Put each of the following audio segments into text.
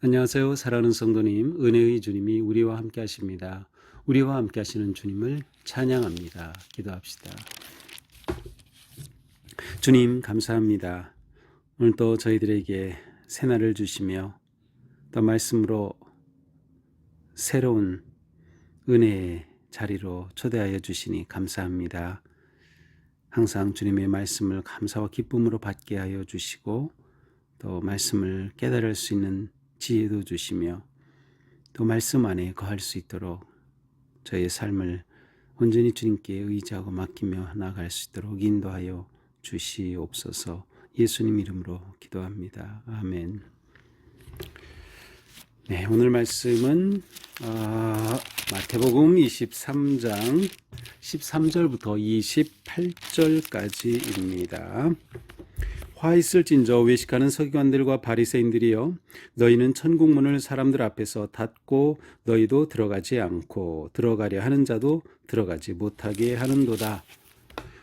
안녕하세요. 사랑하는 성도님, 은혜의 주님이 우리와 함께 하십니다. 우리와 함께 하시는 주님을 찬양합니다. 기도합시다. 주님, 감사합니다. 오늘도 저희들에게 새날을 주시며 또 말씀으로 새로운 은혜의 자리로 초대하여 주시니 감사합니다. 항상 주님의 말씀을 감사와 기쁨으로 받게 하여 주시고 또 말씀을 깨달을 수 있는 지혜도 주시며 또 말씀 안에 거할 수 있도록 저의 삶을 온전히 주님께 의지하고 맡기며 나아갈 수 있도록 인도하여 주시옵소서. 예수님 이름으로 기도합니다. 아멘. 네, 오늘 말씀은 마태복음 23장 13절부터 28절까지입니다. 화 있을진저 외식하는 서기관들과 바리새인들이여, 너희는 천국문을 사람들 앞에서 닫고 너희도 들어가지 않고 들어가려 하는 자도 들어가지 못하게 하는도다.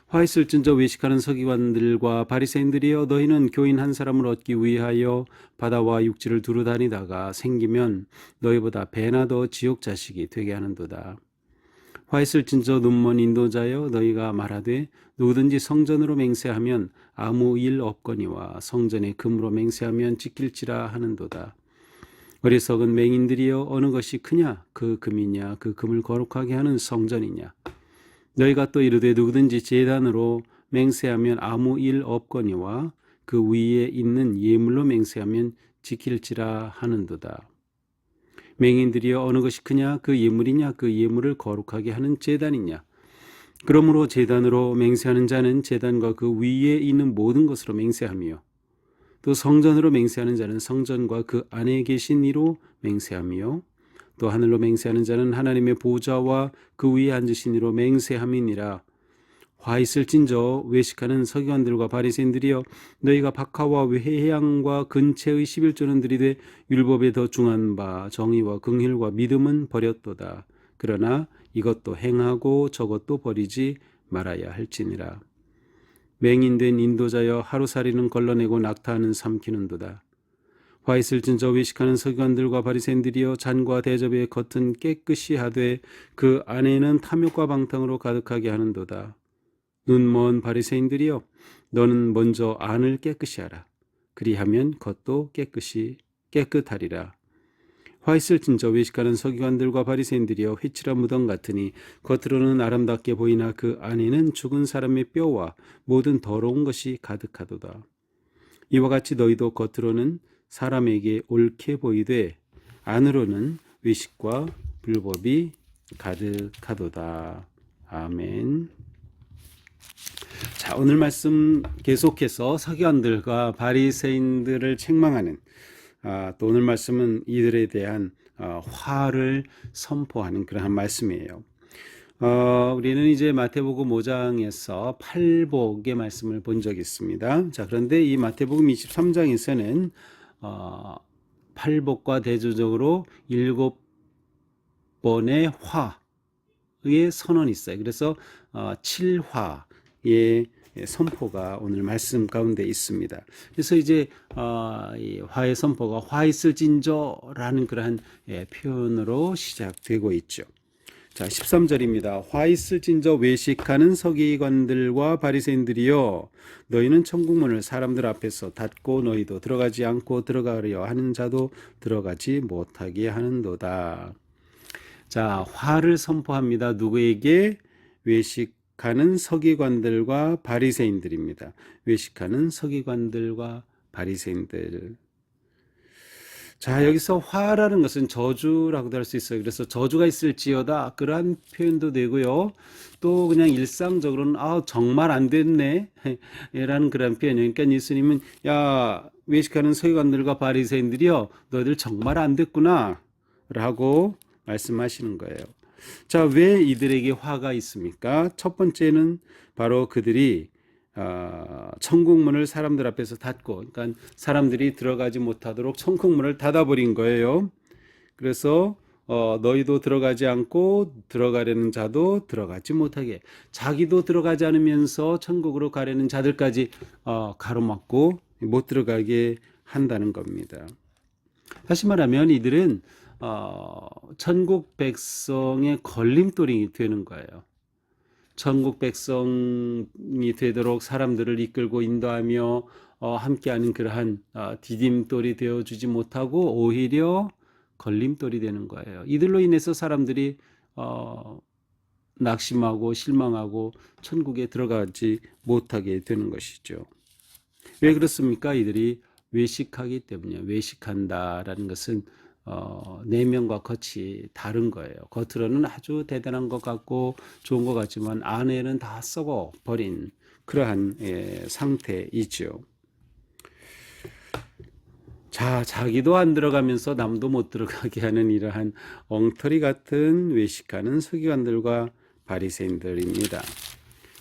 화 있을진저 외식하는 서기관들과 바리새인들이여, 너희는 교인 한 사람을 얻기 위하여 바다와 육지를 두루 다니다가 생기면 너희보다 배나 더 지옥 자식이 되게 하는도다. 화 있을진저 눈먼 인도자여, 너희가 말하되 누구든지 성전으로 맹세하면 아무 일 없거니와 성전에 금으로 맹세하면 지킬지라 하는도다. 어리석은 맹인들이여, 어느 것이 크냐? 그 금이냐? 그 금을 거룩하게 하는 성전이냐? 너희가 또 이르되 누구든지 제단으로 맹세하면 아무 일 없거니와 그 위에 있는 예물로 맹세하면 지킬지라 하는도다. 맹인들이여, 어느 것이 크냐? 그 예물이냐? 그 예물을 거룩하게 하는 제단이냐? 그러므로 제단으로 맹세하는 자는 제단과 그 위에 있는 모든 것으로 맹세하며, 또 성전으로 맹세하는 자는 성전과 그 안에 계신 이로 맹세하며, 또 하늘로 맹세하는 자는 하나님의 보좌와 그 위에 앉으신 이로 맹세함이니라. 화 있을진저 외식하는 서기관들과 바리새인들이여, 너희가 박하와 회향과 근체의 11조는 들이되 율법에 더 중한 바 정의와 긍휼과 믿음은 버렸도다. 그러나 이것도 행하고 저것도 버리지 말아야 할지니라. 맹인된 인도자여, 하루살이는 걸러내고 낙타는 삼키는도다. 화 있을진저 외식하는 서기관들과 바리새인들이여, 잔과 대접의 겉은 깨끗이 하되 그 안에는 탐욕과 방탕으로 가득하게 하는도다. 눈먼 바리새인들이여, 너는 먼저 안을 깨끗이 하라. 그리하면 겉도 깨끗하리라. 화 있을진저 외식하는 서기관들과 바리새인들이여, 회칠한 무덤 같으니 겉으로는 아름답게 보이나 그 안에는 죽은 사람의 뼈와 모든 더러운 것이 가득하도다. 이와 같이 너희도 겉으로는 사람에게 옳게 보이되 안으로는 외식과 불법이 가득하도다. 아멘. 자, 오늘 말씀 계속해서 서기관들과 바리새인들을 책망하는, 또 오늘 말씀은 이들에 대한 화를 선포하는 그러한 말씀이에요. 우리는 이제 마태복음 5장에서 팔복의 말씀을 본 적이 있습니다. 자, 그런데 이 마태복음 23장에서는 팔복과 대조적으로 7번의 화의 선언이 있어요. 그래서 7화의 선포가 오늘 말씀 가운데 있습니다. 그래서 이제 이 화의 선포가 화 있을진저라는 그러한 표현으로 시작되고 있죠. 자, 13절입니다. 화 있을진저 외식하는 서기관들과 바리새인들이여, 너희는 천국문을 사람들 앞에서 닫고 너희도 들어가지 않고 들어가려 하는 자도 들어가지 못하게 하는도다. 자, 화를 선포합니다. 누구에게? 외식하는 서기관들과 바리새인들입니다. 외식하는 서기관들과 바리새인들. 자, 여기서 화라는 것은 저주라고도 할 수 있어요. 그래서 저주가 있을지어다, 그러한 표현도 되고요. 또 그냥 일상적으로는 정말 안 됐네 라는 그런 표현이에요. 그러니까 예수님은, 야, 외식하는 서기관들과 바리새인들이여, 너희들 정말 안 됐구나 라고 말씀하시는 거예요. 자, 왜 이들에게 화가 있습니까? 첫 번째는 바로 그들이 천국문을 사람들 앞에서 닫고, 그러니까 사람들이 들어가지 못하도록 천국문을 닫아버린 거예요. 그래서 너희도 들어가지 않고 들어가려는 자도 들어가지 못하게, 자기도 들어가지 않으면서 천국으로 가려는 자들까지 가로막고 못 들어가게 한다는 겁니다. 다시 말하면 이들은 천국 백성의 걸림돌이 되는 거예요. 천국 백성이 되도록 사람들을 이끌고 인도하며 함께하는 그러한 디딤돌이 되어주지 못하고 오히려 걸림돌이 되는 거예요. 이들로 인해서 사람들이 낙심하고 실망하고 천국에 들어가지 못하게 되는 것이죠. 왜 그렇습니까? 이들이 외식하기 때문이에요. 외식한다라는 것은 내면과 겉이 다른 거예요. 겉으로는 아주 대단한 것 같고 좋은 것 같지만 안에는 다 썩어 버린 그러한 상태이죠. 자, 자기도 안 들어가면서 남도 못 들어가게 하는 이러한 엉터리 같은 외식하는 서기관들과 바리새인들입니다.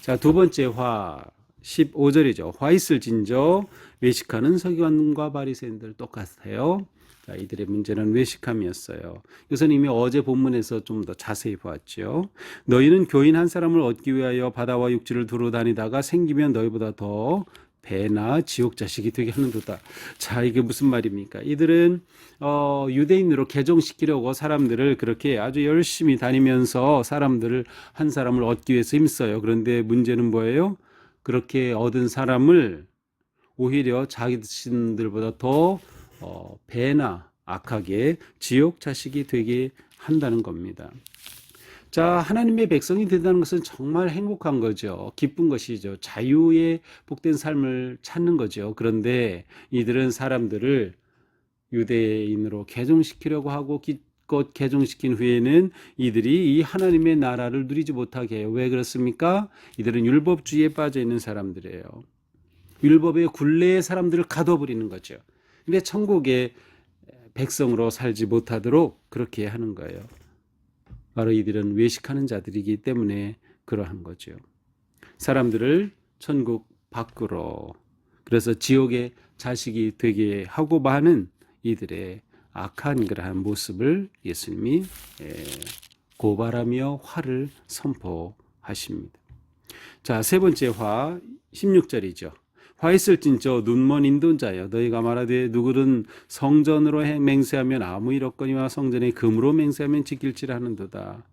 자, 두 번째 화 15절이죠. 화 있을진저 외식하는 서기관과 바리새인들 똑같아요. 자, 이들의 문제는 외식함이었어요. 이것은 이미 어제 본문에서 좀 더 자세히 보았죠. 너희는 교인 한 사람을 얻기 위하여 바다와 육지를 두루 다니다가 생기면 너희보다 더 배나 지옥 자식이 되게 하는도다. 자, 이게 무슨 말입니까? 이들은 유대인으로 개종시키려고 사람들을 그렇게 아주 열심히 다니면서 사람들을 한 사람을 얻기 위해서 힘써요. 그런데 문제는 뭐예요? 그렇게 얻은 사람을 오히려 자신들보다 더 배나 악하게 지옥 자식이 되게 한다는 겁니다. 자, 하나님의 백성이 된다는 것은 정말 행복한 거죠. 기쁜 것이죠. 자유의 복된 삶을 찾는 거죠. 그런데 이들은 사람들을 유대인으로 개종시키려고 하고 기껏 개종시킨 후에는 이들이 이 하나님의 나라를 누리지 못하게 해요. 왜 그렇습니까? 이들은 율법주의에 빠져 있는 사람들이에요. 율법의 굴레에 사람들을 가둬버리는 거죠. 근데 천국의 백성으로 살지 못하도록 그렇게 하는 거예요. 바로 이들은 외식하는 자들이기 때문에 그러한 거죠. 사람들을 천국 밖으로, 그래서 지옥의 자식이 되게 하고 많은 이들의 악한 그러한 모습을 예수님이 고발하며 화를 선포하십니다. 자, 세 번째 화 16절이죠. 화 있을진저 눈먼 인도자여 너희가 말하되 누구든 성전으로 맹세하면 아무 일 없거니와 성전에 금으로 맹세하면 지킬지라 하는도다.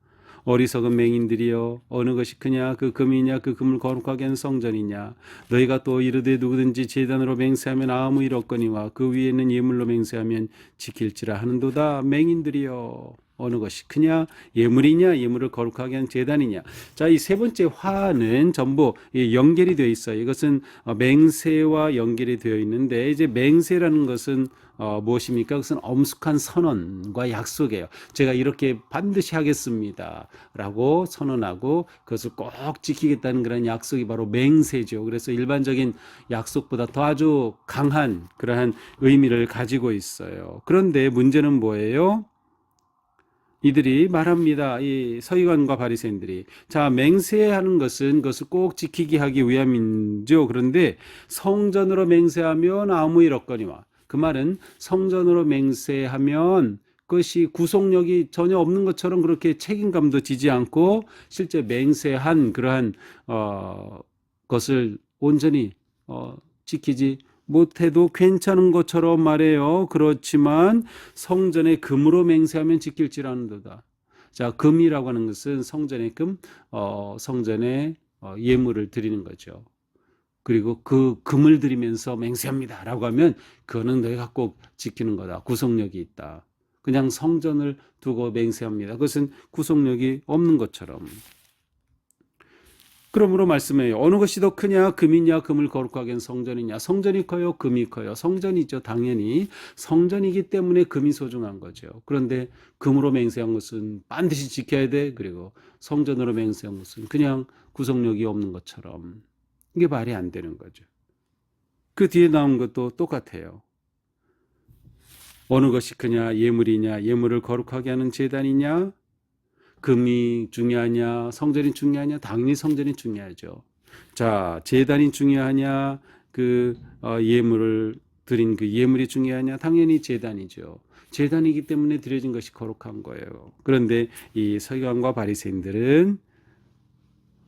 어리석은 맹인들이여 어느 것이 크냐 그 금이냐 그 금을 거룩하게 하는 성전이냐. 너희가 또 이르되 누구든지 제단으로 맹세하면 아무 일 없거니와 그 위에 있는 예물로 맹세하면 지킬지라 하는도다. 맹인들이여 어느 것이 크냐 예물이냐 예물을 거룩하게 하는 제단이냐. 자, 이 세 번째 화는 전부 연결이 되어 있어요. 이것은 맹세와 연결이 되어 있는데 이제 맹세라는 것은 무엇입니까? 그것은 엄숙한 선언과 약속이에요. 제가 이렇게 반드시 하겠습니다 라고 선언하고 그것을 꼭 지키겠다는 그런 약속이 바로 맹세죠. 그래서 일반적인 약속보다 더 아주 강한 그러한 의미를 가지고 있어요. 그런데 문제는 뭐예요? 이들이 말합니다. 이 서기관과 바리새인들이 자, 맹세하는 것은 그것을 꼭 지키게 하기 위함이죠. 그런데 성전으로 맹세하면 아무 일 없거니와, 그 말은 성전으로 맹세하면 그것이 구속력이 전혀 없는 것처럼 그렇게 책임감도 지지 않고 실제 맹세한 그러한 것을 온전히 지키지 못해도 괜찮은 것처럼 말해요. 그렇지만 성전의 금으로 맹세하면 지킬지라는도다. 자, 금이라고 하는 것은 성전의 금, 성전의 예물을 드리는 거죠. 그리고 그 금을 드리면서 맹세합니다라고 하면 그거는 너희가 꼭 지키는 거다. 구속력이 있다. 그냥 성전을 두고 맹세합니다. 그것은 구속력이 없는 것처럼. 그러므로 말씀해요. 어느 것이 더 크냐 금이냐 금을 거룩하게 한 성전이냐. 성전이 커요 금이 커요. 성전이죠. 당연히 성전이기 때문에 금이 소중한 거죠. 그런데 금으로 맹세한 것은 반드시 지켜야 돼. 그리고 성전으로 맹세한 것은 그냥 구속력이 없는 것처럼. 이게 말이 안 되는 거죠. 그 뒤에 나온 것도 똑같아요. 어느 것이 크냐 예물이냐 예물을 거룩하게 하는 제단이냐 금이 중요하냐 성전이 중요하냐. 당연히 성전이 중요하죠. 자, 제단이 중요하냐 그 예물을 드린 그 예물이 중요하냐. 당연히 제단이죠. 제단이기 때문에 드려진 것이 거룩한 거예요. 그런데 이 서기관과 바리새인들은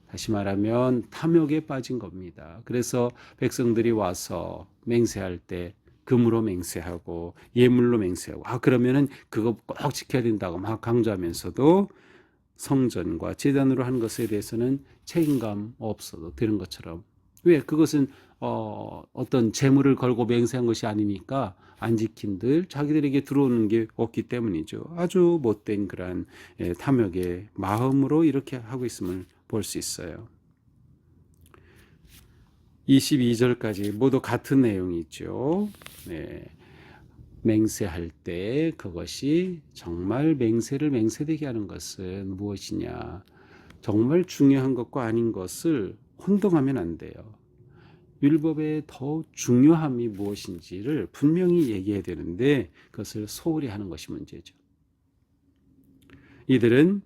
다시 말하면 탐욕에 빠진 겁니다. 그래서 백성들이 와서 맹세할 때 금으로 맹세하고 예물로 맹세하고 그러면은 그거 꼭 지켜야 된다고 막 강조하면서도 성전과 제단으로 한 것에 대해서는 책임감 없어도 되는 것처럼 왜 그것은 어떤 재물을 걸고 맹세한 것이 아니니까 안 지킨들 자기들에게 들어오는 게 없기 때문이죠. 아주 못된 그러한 탐욕의 마음으로 이렇게 하고 있음을 볼 수 있어요. 22절까지 모두 같은 내용이죠. 네. 맹세할 때 그것이 정말 맹세를 맹세되게 하는 것은 무엇이냐. 정말 중요한 것과 아닌 것을 혼동하면 안 돼요. 율법의 더 중요함이 무엇인지를 분명히 얘기해야 되는데 그것을 소홀히 하는 것이 문제죠. 이들은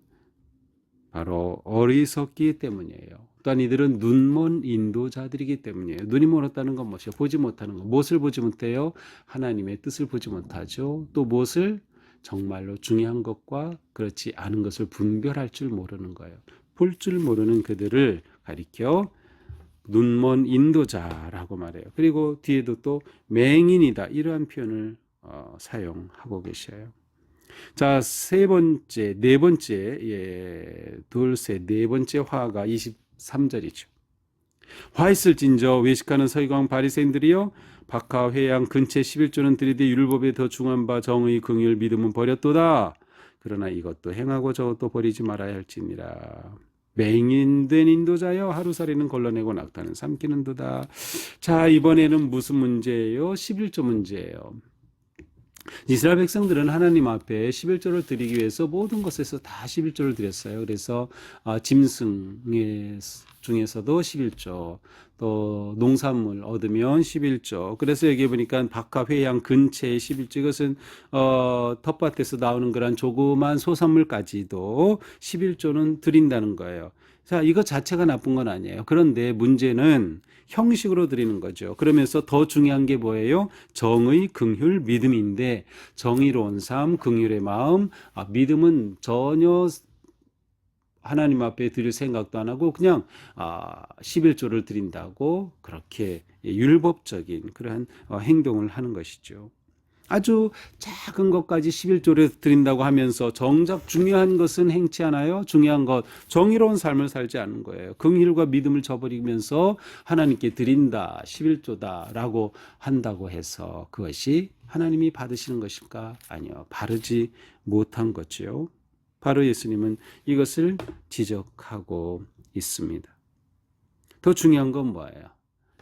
바로 어리석기 때문이에요. 또한 이들은 눈먼 인도자들이기 때문이에요. 눈이 멀었다는 건 무엇이에요? 보지 못하는 것. 무엇을 보지 못해요? 하나님의 뜻을 보지 못하죠. 또 무엇을? 정말로 중요한 것과 그렇지 않은 것을 분별할 줄 모르는 거예요. 볼 줄 모르는 그들을 가리켜 눈먼 인도자라고 말해요. 그리고 뒤에도 또 맹인이다 이러한 표현을 사용하고 계셔요. 자, 네 번째, 둘, 셋, 네 번째 화가 23절이죠. 화 있을진저 외식하는 서기관 바리새인들이여 박하 회양 근체 11조는 들이되 율법에 더 중한 바 정의 긍휼 믿음은 버렸도다. 그러나 이것도 행하고 저것도 버리지 말아야 할지니라. 맹인된 인도자여 하루살이는 걸러내고 낙타는 삼키는도다. 자, 이번에는 무슨 문제예요? 11조 문제예요. 이스라엘 백성들은 하나님 앞에 11조를 드리기 위해서 모든 것에서 다 11조를 드렸어요. 그래서 짐승 중에서도 11조, 또 농산물 얻으면 11조. 그래서 여기 보니까 박하 회양 근처의 11조, 이것은 텃밭에서 나오는 그런 조그만 소산물까지도 11조는 드린다는 거예요. 자, 이거 자체가 나쁜 건 아니에요. 그런데 문제는 형식으로 드리는 거죠. 그러면서 더 중요한 게 뭐예요? 정의, 긍휼, 믿음인데 정의로운 삶, 긍휼의 마음, 믿음은 전혀 하나님 앞에 드릴 생각도 안 하고 그냥 11조를 드린다고 그렇게 율법적인 그러한 행동을 하는 것이죠. 아주 작은 것까지 11조를 드린다고 하면서 정작 중요한 것은 행치 않아요. 중요한 것, 정의로운 삶을 살지 않는 거예요. 긍휼과 믿음을 저버리면서 하나님께 드린다, 11조다라고 한다고 해서 그것이 하나님이 받으시는 것일까? 아니요. 바르지 못한 거죠. 바로 예수님은 이것을 지적하고 있습니다. 더 중요한 건 뭐예요?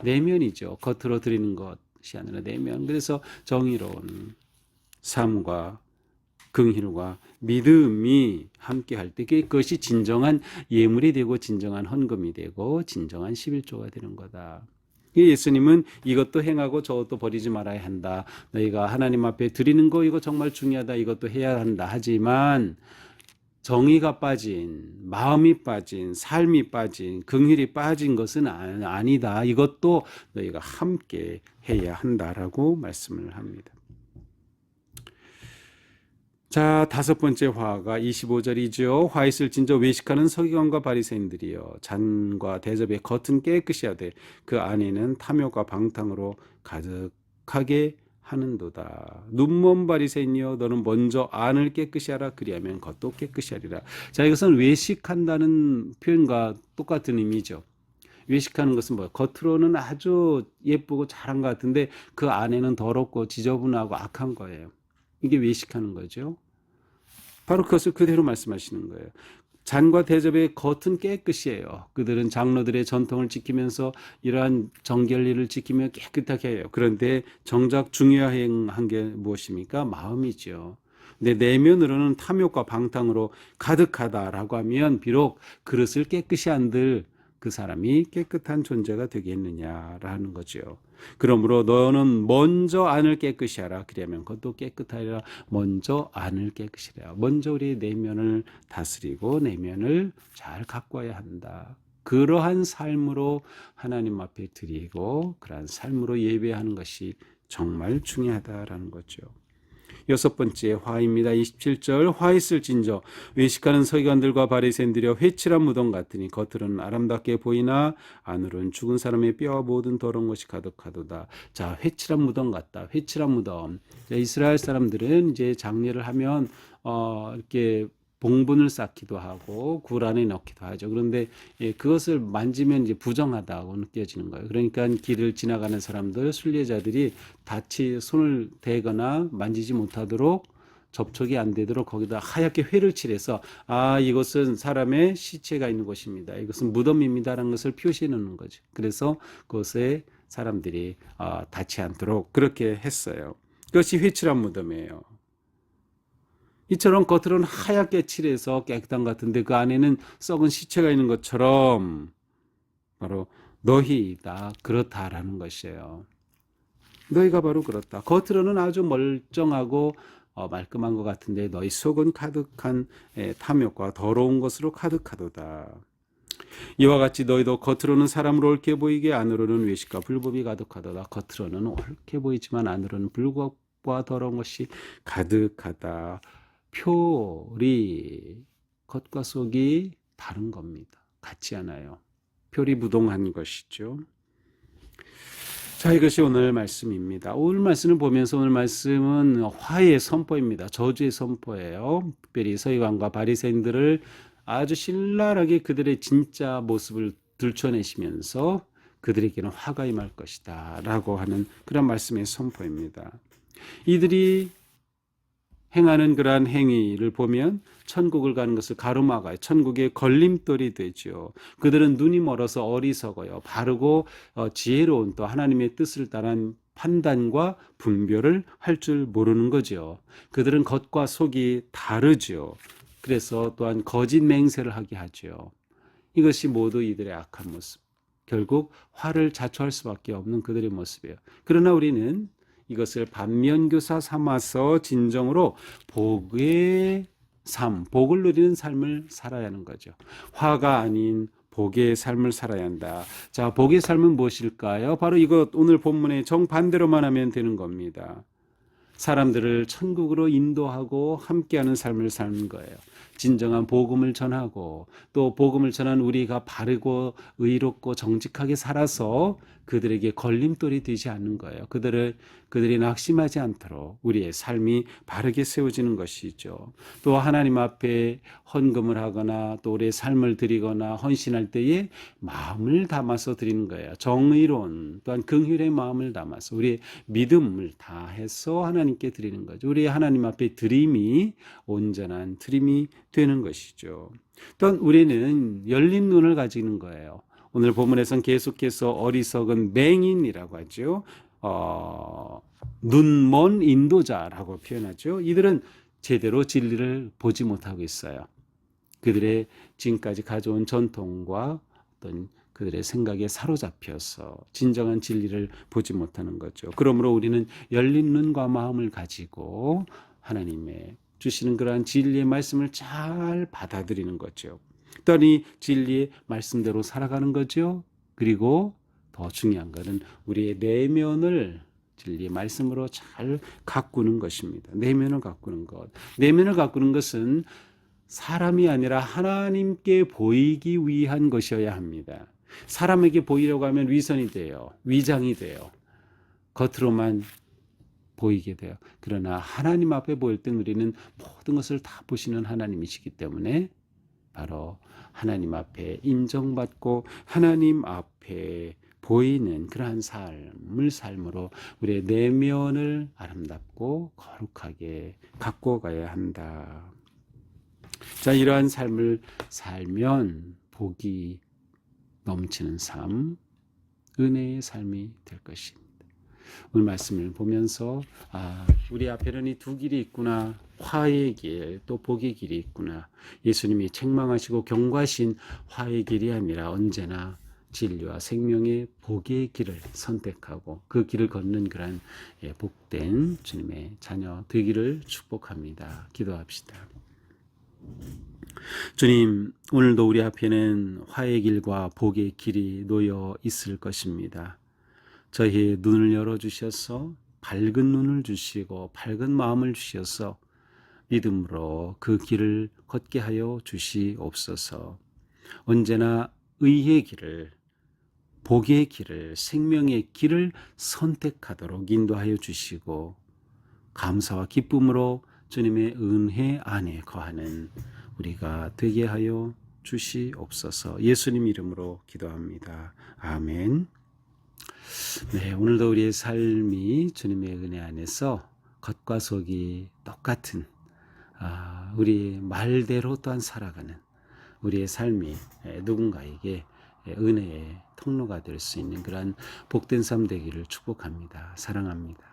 내면이죠. 겉으로 드리는 것이 아니라 내면. 그래서 정의로운 삶과 긍휼과 믿음이 함께할 때 그것이 진정한 예물이 되고 진정한 헌금이 되고 진정한 11조가 되는 거다. 예수님은 이것도 행하고 저것도 버리지 말아야 한다. 너희가 하나님 앞에 드리는 거 이거 정말 중요하다. 이것도 해야 한다. 하지만 정의가 빠진, 마음이 빠진, 삶이 빠진, 긍휼이 빠진 것은 아니다. 이것도 너희가 함께 해야 한다라고 말씀을 합니다. 자, 다섯 번째 화가 25절이죠. 화 있을진저 외식하는 서기관과 바리새인들이여 잔과 대접의 겉은 깨끗이 하되 그 안에는 탐욕과 방탕으로 가득하게 하는도다. 눈먼 바리새인이여 너는 먼저 안을 깨끗이 하라. 그리하면 겉도 깨끗이 하리라. 자, 이것은 외식한다는 표현과 똑같은 의미죠. 외식하는 것은 뭐예요? 겉으로는 아주 예쁘고 잘한 것 같은데 그 안에는 더럽고 지저분하고 악한 거예요. 이게 외식하는 거죠. 바로 그것을 그대로 말씀하시는 거예요. 잔과 대접의 겉은 깨끗이 해요. 그들은 장로들의 전통을 지키면서 이러한 정결리를 지키며 깨끗하게 해요. 그런데 정작 중요한 게 무엇입니까? 마음이죠. 근데 내면으로는 탐욕과 방탕으로 가득하다라고 하면 비록 그릇을 깨끗이 한들 그 사람이 깨끗한 존재가 되겠느냐라는 거죠. 그러므로 너는 먼저 안을 깨끗이 하라. 그러면 그것도 깨끗하리라. 먼저 안을 깨끗이 해라. 먼저 우리의 내면을 다스리고 내면을 잘 가꿔야 한다. 그러한 삶으로 하나님 앞에 드리고 그러한 삶으로 예배하는 것이 정말 중요하다라는 거죠. 여섯 번째 화입니다. 27절 화 있을진저 외식하는 서기관들과 바리새인들이여 회칠한 무덤 같으니 겉으로는 아름답게 보이나 안으로는 죽은 사람의 뼈와 모든 더러운 것이 가득하도다. 자, 회칠한 무덤 같다. 회칠한 무덤. 자, 이스라엘 사람들은 이제 장례를 하면 이렇게 봉분을 쌓기도 하고 굴 안에 넣기도 하죠. 그런데 그것을 만지면 이제 부정하다고 느껴지는 거예요. 그러니까 길을 지나가는 사람들, 순례자들이 손을 대거나 만지지 못하도록 접촉이 안 되도록 거기다 하얗게 회를 칠해서 이것은 사람의 시체가 있는 곳입니다. 이것은 무덤입니다라는 것을 표시해 놓는 거죠. 그래서 그것에 사람들이 닿지 않도록 그렇게 했어요. 그것이 회칠한 무덤이에요. 이처럼 겉으로는 하얗게 칠해서 깨끗한 것 같은데 그 안에는 썩은 시체가 있는 것처럼 바로 너희다 그렇다라는 것이에요. 너희가 바로 그렇다. 겉으로는 아주 멀쩡하고 말끔한 것 같은데 너희 속은 가득한 탐욕과 더러운 것으로 가득하도다. 이와 같이 너희도 겉으로는 사람으로 옳게 보이게 안으로는 외식과 불법이 가득하도다. 겉으로는 옳게 보이지만 안으로는 불법과 더러운 것이 가득하다. 표리 겉과 속이 다른 겁니다. 같지 않아요. 표리부동한 것이죠. 자, 이것이 오늘 말씀입니다. 오늘 말씀을 보면서 오늘 말씀은 화의 선포입니다. 저주의 선포예요. 특별히 서기관과 바리새인들을 아주 신랄하게 그들의 진짜 모습을 들춰내시면서 그들에게는 화가 임할 것이다 라고 하는 그런 말씀의 선포입니다. 이들이 행하는 그러한 행위를 보면 천국을 가는 것을 가로막아요. 천국의 걸림돌이 되죠. 그들은 눈이 멀어서 어리석어요. 바르고 지혜로운 또 하나님의 뜻을 따른 판단과 분별을 할 줄 모르는 거죠. 그들은 겉과 속이 다르죠. 그래서 또한 거짓 맹세를 하게 하죠. 이것이 모두 이들의 악한 모습. 결국 화를 자초할 수밖에 없는 그들의 모습이에요. 그러나 우리는 이것을 반면교사 삼아서 진정으로 복의 삶, 복을 누리는 삶을 살아야 하는 거죠. 화가 아닌 복의 삶을 살아야 한다. 자, 복의 삶은 무엇일까요? 바로 이것 오늘 본문의 정반대로만 하면 되는 겁니다. 사람들을 천국으로 인도하고 함께하는 삶을 사는 거예요. 진정한 복음을 전하고 또 복음을 전한 우리가 바르고 의롭고 정직하게 살아서 그들에게 걸림돌이 되지 않는 거예요. 그들이 낙심하지 않도록 우리의 삶이 바르게 세워지는 것이죠. 또 하나님 앞에 헌금을 하거나 또 우리의 삶을 드리거나 헌신할 때에 마음을 담아서 드리는 거예요. 정의로운 또한 긍휼의 마음을 담아서 우리의 믿음을 다해서 하나님께 드리는 거죠. 우리 하나님 앞에 드림이 온전한 드림이 되는 것이죠. 또한 우리는 열린 눈을 가지는 거예요. 오늘 본문에서는 계속해서 어리석은 맹인이라고 하죠. 눈먼 인도자라고 표현하죠. 이들은 제대로 진리를 보지 못하고 있어요. 그들의 지금까지 가져온 전통과 어떤 그들의 생각에 사로잡혀서 진정한 진리를 보지 못하는 거죠. 그러므로 우리는 열린 눈과 마음을 가지고 하나님의 주시는 그러한 진리의 말씀을 잘 받아들이는 거죠. 또한 이 진리의 말씀대로 살아가는 거죠. 그리고 더 중요한 것은 우리의 내면을 진리의 말씀으로 잘 가꾸는 것입니다. 내면을 가꾸는 것. 내면을 가꾸는 것은 사람이 아니라 하나님께 보이기 위한 것이어야 합니다. 사람에게 보이려고 하면 위선이 돼요. 위장이 돼요. 겉으로만 보이게 돼요. 그러나 하나님 앞에 보일 때 우리는 모든 것을 다 보시는 하나님이시기 때문에 바로 하나님 앞에 인정받고 하나님 앞에 보이는 그러한 삶으로 우리의 내면을 아름답고 거룩하게 갖고 가야 한다. 자, 이러한 삶을 살면 복이 넘치는 삶, 은혜의 삶이 될 것입니다. 오늘 말씀을 보면서 우리 앞에는 이 두 길이 있구나. 화의 길, 또 복의 길이 있구나. 예수님이 책망하시고 경고하신 화의 길이 아니라 언제나 진리와 생명의 복의 길을 선택하고 그 길을 걷는 그런 복된 주님의 자녀 되기를 축복합니다. 기도합시다. 주님, 오늘도 우리 앞에는 화의 길과 복의 길이 놓여 있을 것입니다. 저희의 눈을 열어주셔서 밝은 눈을 주시고 밝은 마음을 주셔서 믿음으로 그 길을 걷게 하여 주시옵소서. 언제나 의의 길을, 복의 길을, 생명의 길을 선택하도록 인도하여 주시고 감사와 기쁨으로 주님의 은혜 안에 거하는 우리가 되게 하여 주시옵소서. 예수님 이름으로 기도합니다. 아멘. 네, 오늘도 우리의 삶이 주님의 은혜 안에서 겉과 속이 똑같은 우리 말대로 또한 살아가는 우리의 삶이 누군가에게 은혜의 통로가 될 수 있는 그러한 복된 삶 되기를 축복합니다. 사랑합니다.